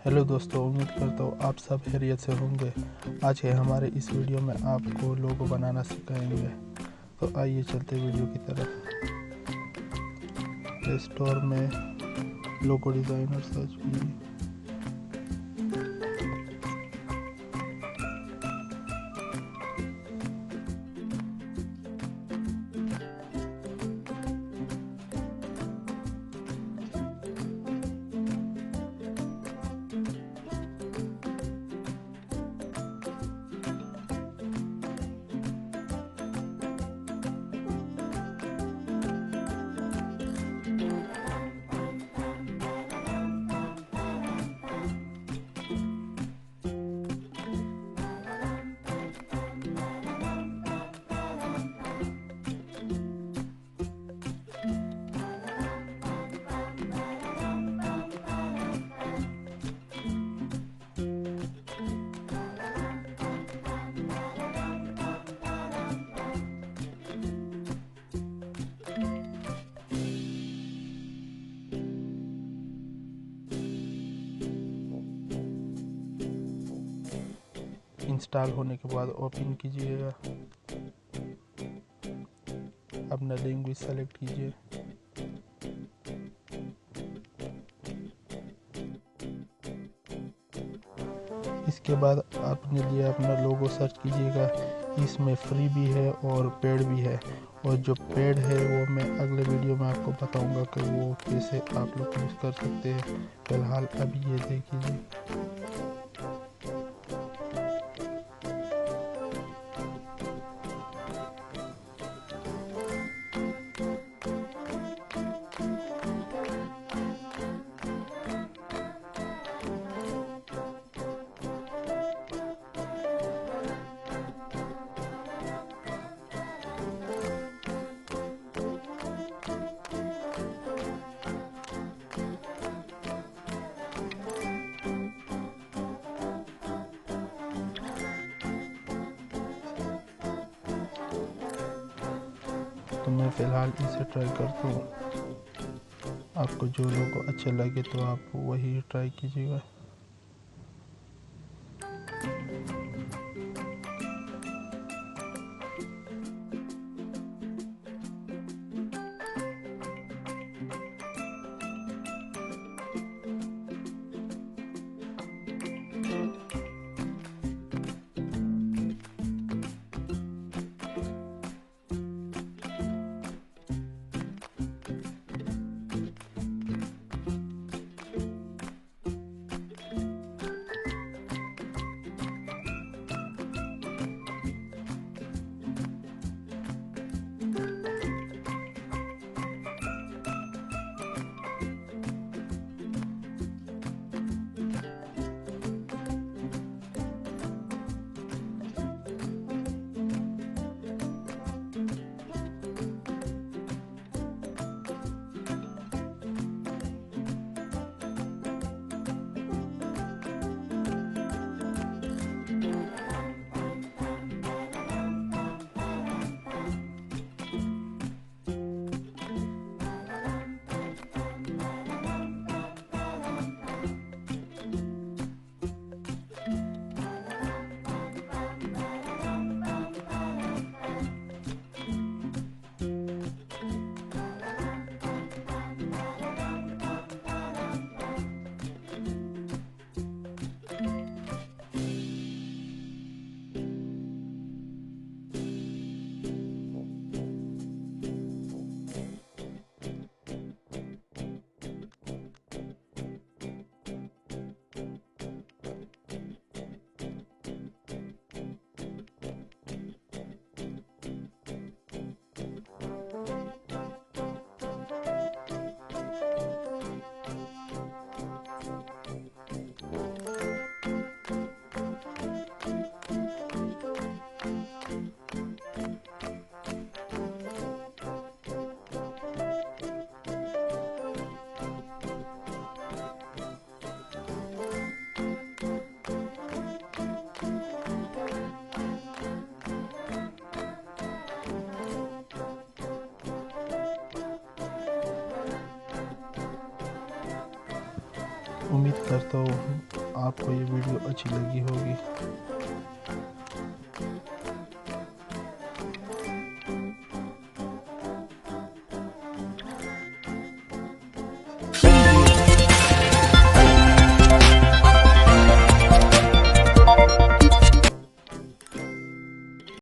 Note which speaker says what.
Speaker 1: Hello दोस्तों, उम्मीद करता हूँ आप सब खैरियत से होंगे। आज के हमारे इस वीडियो में आपको लोगो बनाना सिखाएंगे। तो आइए चलते वीडियो की तरफ। प्ले स्टोर में लोगो डिज़ाइनर सर्च कीजिए। इंस्टॉल होने के बाद ओपन कीजिएगा। अपना लैंग्वेज सेलेक्ट कीजिए। इसके बाद अपने लिए अपना लोगो सर्च कीजिएगा। इसमें फ्री भी है और पेड भी है, और जो पेड है वो मैं अगले वीडियो में आपको बताऊंगा कि वो कैसे आप लोग यूज़ कर सकते हैं। फिलहाल अभी ये देखिए। तो मैं फ़िलहाल इसे ट्राई करता हूँ। आपको जो लोगो अच्छे लगे तो आप वही ट्राई कीजिएगा। उम्मीद करता हूँ आपको ये वीडियो अच्छी लगी होगी।